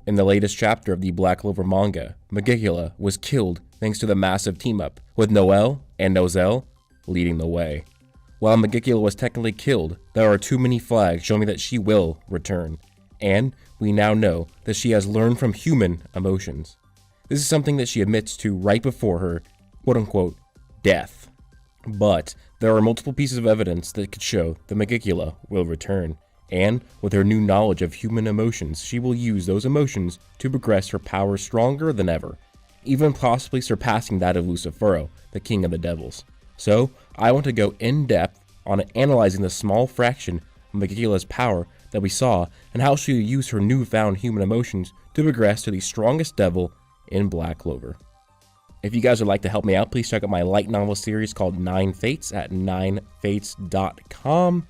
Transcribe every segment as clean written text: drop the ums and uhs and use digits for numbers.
In the latest chapter of the Black Clover Manga, Megicula was killed thanks to the massive team-up, with Noelle and Nozel leading the way. While Megicula was technically killed, there are too many flags showing that she will return, and we now know that she has learned from human emotions. This is something that she admits to right before her quote-unquote death. But there are multiple pieces of evidence that could show that Megicula will return. And with her new knowledge of human emotions, she will use those emotions to progress her power stronger than ever, even possibly surpassing that of Lucifero, the king of the devils. So, I want to go in depth on analyzing the small fraction of Megicula's power that we saw and how she will use her newfound human emotions to progress to the strongest devil in Black Clover. If you guys would like to help me out, please check out my light novel series called 9 Fates at 9fates.com.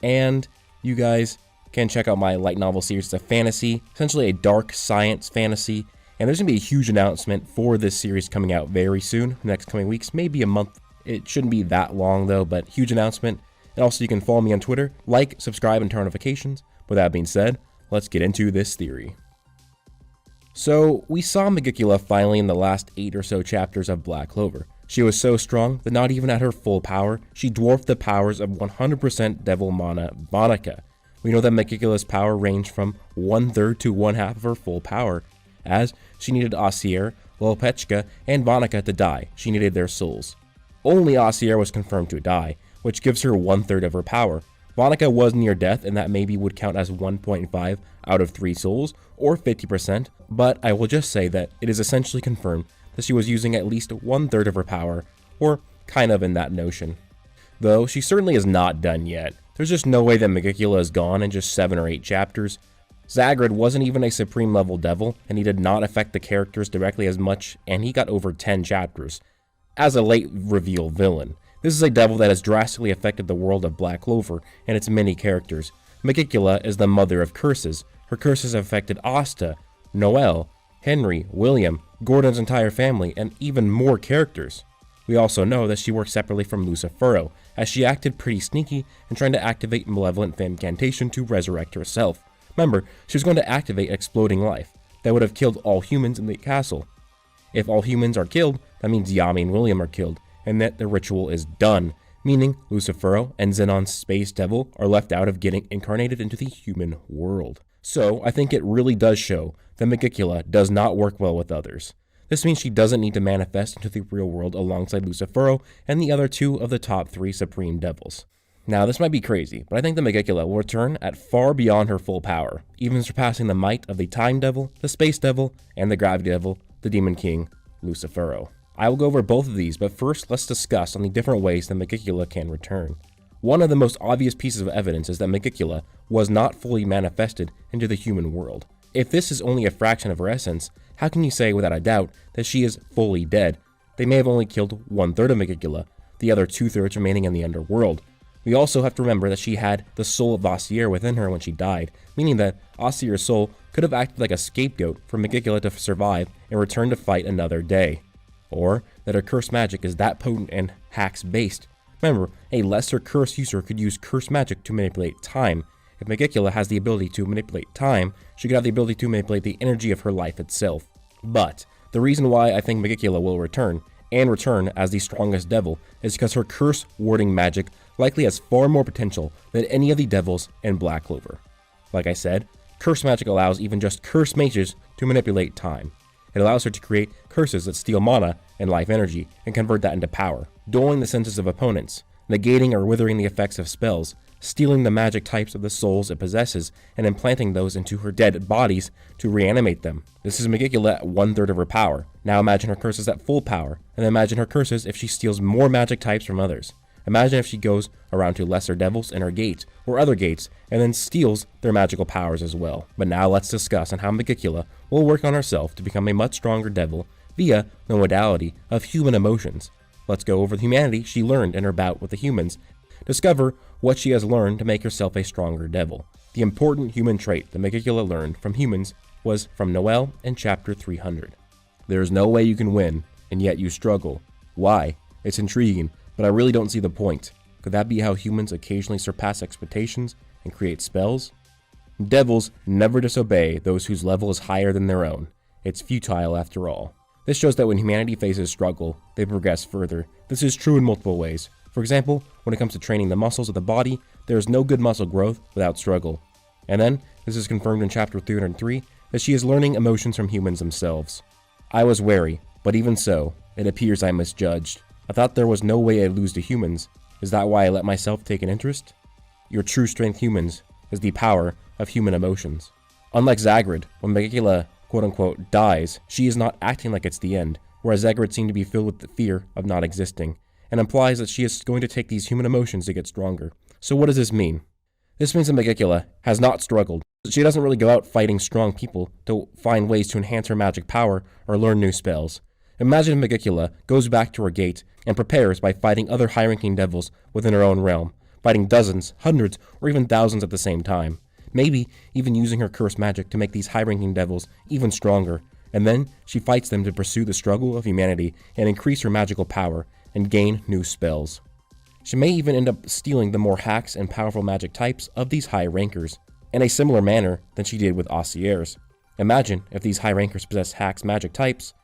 And you guys can check out my light novel series. It's a fantasy, essentially a dark science fantasy, and there's going to be a huge announcement for this series coming out very soon, the next coming weeks, maybe a month. It shouldn't be that long though, but huge announcement. And also you can follow me on Twitter, like, subscribe, and turn notifications. With that being said, let's get into this theory. So, we saw Megicula finally in the last 8 or so chapters of Black Clover. She was so strong that not even at her full power, she dwarfed the powers of 100% Devil Mana Vanica. We know that Megicula's power ranged from 1/3 to 1/2 of her full power, as she needed Asier, Lopechka, and Vanica to die. She needed their souls. Only Asier was confirmed to die, which gives her 1/3 of her power. Vanica was near death, and that maybe would count as 1.5 out of 3 souls, or 50%, but I will just say that it is essentially confirmed that she was using at least 1/3 of her power, or kind of in that notion. Though she certainly is not done yet. There's just no way that Megicula is gone in just 7 or 8 chapters. Zagreus wasn't even a supreme level devil, and he did not affect the characters directly as much, and he got over 10 chapters. As a late reveal villain, this is a devil that has drastically affected the world of Black Clover and its many characters. Megicula is the mother of curses. Her curses have affected Asta, Noelle, Henry, William, Gordon's entire family, and even more characters. We also know that she worked separately from Lucifero, as she acted pretty sneaky and trying to activate Malevolent Incantation to resurrect herself. Remember, she was going to activate Exploding Life. That would have killed all humans in the castle. If all humans are killed, that means Yami and William are killed, and that the ritual is done, meaning Lucifero and Xenon's Space Devil are left out of getting incarnated into the human world. So, I think it really does show that Megicula does not work well with others. This means she doesn't need to manifest into the real world alongside Lucifero and the other 2 of the top 3 Supreme Devils. Now, this might be crazy, but I think that Megicula will return at far beyond her full power, even surpassing the might of the Time Devil, the Space Devil, and the Gravity Devil, the Demon King, Lucifero. I will go over both of these, but first let's discuss on the different ways that Megicula can return. One of the most obvious pieces of evidence is that Megicula was not fully manifested into the human world. If this is only a fraction of her essence, how can you say without a doubt that she is fully dead? They may have only killed 1/3 of Megicula, the other 2/3 remaining in the underworld. We also have to remember that she had the soul of Asier within her when she died, meaning that Asier's soul could have acted like a scapegoat for Megicula to survive and return to fight another day. Or that her curse magic is that potent and hacks based. Remember, a lesser curse user could use curse magic to manipulate time. If Megicula has the ability to manipulate time, she could have the ability to manipulate the energy of her life itself. But the reason why I think Megicula will return, and return as the strongest devil, is because her curse warding magic likely has far more potential than any of the devils in Black Clover. Like I said, curse magic allows even just curse mages to manipulate time. It allows her to create curses that steal mana and life energy and convert that into power, dulling the senses of opponents, negating or withering the effects of spells, stealing the magic types of the souls it possesses, and implanting those into her dead bodies to reanimate them. This is Megicula at 1/3 of her power. Now imagine her curses at full power, and imagine her curses if she steals more magic types from others. Imagine if she goes around to lesser devils in her gate, or other gates, and then steals their magical powers as well. But now let's discuss on how Megicula will work on herself to become a much stronger devil via the modality of human emotions. Let's go over the humanity she learned in her bout with the humans, discover what she has learned to make herself a stronger devil. The important human trait that Megicula learned from humans was from Noelle in chapter 300. There is no way you can win, and yet you struggle. Why? It's intriguing, but I really don't see the point. Could that be how humans occasionally surpass expectations and create spells? Devils never disobey those whose level is higher than their own. It's futile after all. This shows that when humanity faces struggle, they progress further. This is true in multiple ways. For example, when it comes to training the muscles of the body, there is no good muscle growth without struggle. And then, this is confirmed in chapter 303, that she is learning emotions from humans themselves. I was wary, but even so, it appears I misjudged. I thought there was no way I'd lose to humans. Is that why I let myself take an interest? Your true strength, humans, is the power of human emotions. Unlike Zagrid, when Megicula quote-unquote dies, she is not acting like it's the end, whereas Zagrid seemed to be filled with the fear of not existing, and implies that she is going to take these human emotions to get stronger. So what does this mean? This means that Megicula has not struggled. She doesn't really go out fighting strong people to find ways to enhance her magic power or learn new spells. Imagine if Megicula goes back to her gate and prepares by fighting other high-ranking devils within her own realm, fighting dozens, hundreds, or even thousands at the same time. Maybe even using her cursed magic to make these high-ranking devils even stronger, and then she fights them to pursue the struggle of humanity and increase her magical power and gain new spells. She may even end up stealing the more hacks and powerful magic types of these high rankers, in a similar manner than she did with Osier's. Imagine if these high rankers possess hacks magic types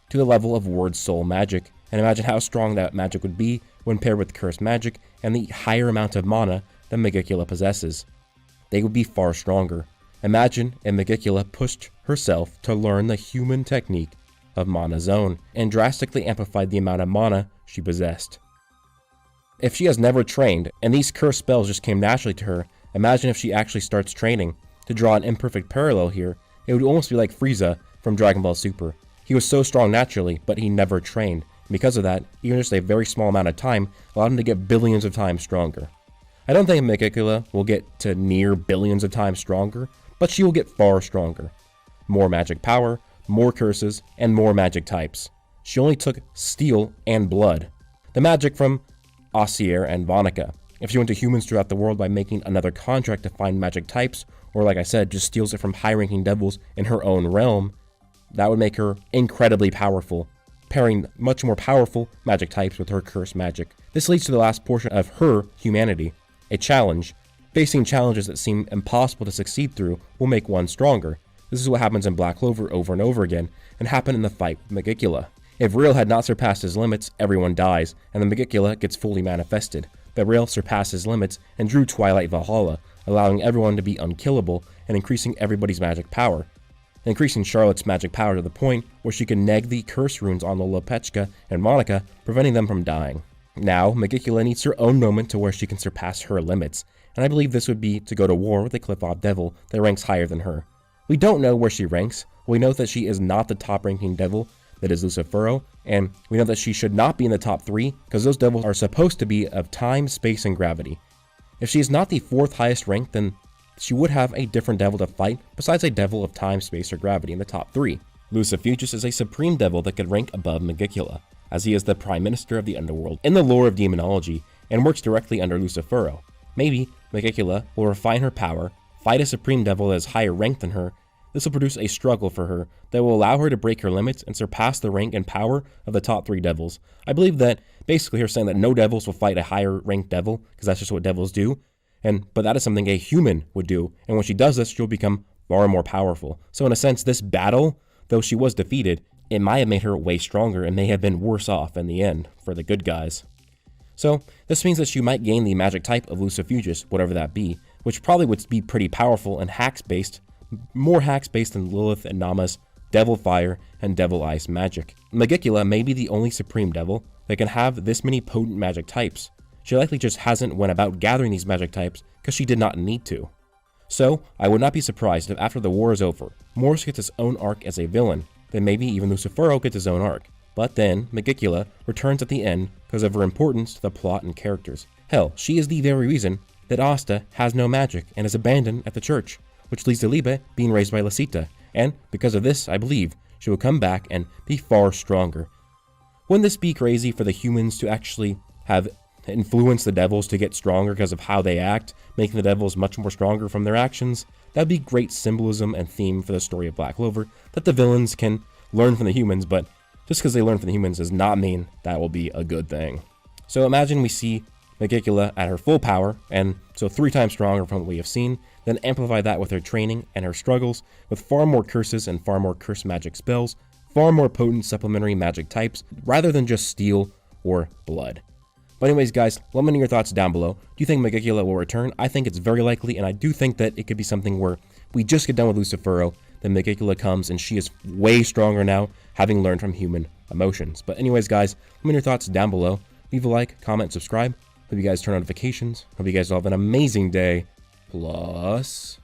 to the level of Word Soul magic, and imagine how strong that magic would be when paired with cursed magic and the higher amount of mana that Megicula possesses. They would be far stronger. Imagine if Megicula pushed herself to learn the human technique of Mana Zone and drastically amplified the amount of mana she possessed. If she has never trained and these cursed spells just came naturally to her, imagine if she actually starts training. To draw an imperfect parallel here, it would almost be like Frieza from Dragon Ball Super. He was so strong naturally, but he never trained. Because of that, even just a very small amount of time allowed him to get billions of times stronger. I don't think Megicula will get to near billions of times stronger, but she will get far stronger. More magic power, more curses, and more magic types. She only took Steel and Blood, the magic from Osier and Vonica. If she went to humans throughout the world by making another contract to find magic types, or like I said, just steals it from high-ranking devils in her own realm, that would make her incredibly powerful, pairing much more powerful magic types with her cursed magic. This leads to the last portion of her humanity. A challenge. Facing challenges that seem impossible to succeed through will make one stronger. This is what happens in Black Clover over and over again, and happened in the fight with Megicula. If Real had not surpassed his limits, everyone dies, and the Megicula gets fully manifested. But Real surpassed his limits and drew Twilight Valhalla, allowing everyone to be unkillable and increasing everybody's magic power. Increasing Charlotte's magic power to the point where she can neg the curse runes on Lolopechka and Monica, preventing them from dying. Now, Megicula needs her own moment to where she can surpass her limits, and I believe this would be to go to war with a Cliff-Off devil that ranks higher than her. We don't know where she ranks. We know that she is not the top-ranking devil that is Lucifero, and we know that she should not be in the top 3 because those devils are supposed to be of time, space, and gravity. If she is not the 4th highest rank, then she would have a different devil to fight besides a devil of time, space, or gravity in the top 3. Lucifugus is a supreme devil that could rank above Megicula, as he is the prime minister of the underworld in the lore of demonology and works directly under Lucifero. Maybe Megicula will refine her power, fight a supreme devil that is higher ranked than her. This will produce a struggle for her that will allow her to break her limits and surpass the rank and power of the top 3 devils. I believe that basically her saying that no devils will fight a higher ranked devil, because that's just what devils do, but that is something a human would do, and when she does this, she'll become far more powerful. So in a sense, this battle, though she was defeated, it might have made her way stronger and may have been worse off in the end for the good guys. So this means that she might gain the magic type of Lucifugus, whatever that be, which probably would be pretty powerful and hacks-based, more hacks-based than Lilith and Nama's Devil Fire and Devil Ice magic. Megicula may be the only supreme devil that can have this many potent magic types. She likely just hasn't went about gathering these magic types because she did not need to. So, I would not be surprised if after the war is over, Morse gets his own arc as a villain, then maybe even Lucifero gets his own arc. But then, Megicula returns at the end because of her importance to the plot and characters. Hell, she is the very reason that Asta has no magic and is abandoned at the church, which leads to Liebe being raised by Lasita, and because of this, I believe, she will come back and be far stronger. Wouldn't this be crazy for the humans to actually have influenced the devils to get stronger because of how they act, making the devils much more stronger from their actions? That'd be great symbolism and theme for the story of Black Clover, that the villains can learn from the humans, but just because they learn from the humans does not mean that will be a good thing. So imagine we see Megicula at her full power, and so 3 times stronger from what we have seen, then amplify that with her training and her struggles with far more curses and far more curse magic spells, far more potent supplementary magic types, rather than just steel or blood. But anyways, guys, let me know your thoughts down below. Do you think Megicula will return? I think it's very likely, and I do think that it could be something where we just get done with Lucifero, then Megicula comes, and she is way stronger now, having learned from human emotions. But anyways, guys, let me know your thoughts down below. Leave a like, comment, subscribe. Hope you guys turn on notifications. Hope you guys all have an amazing day. Plus...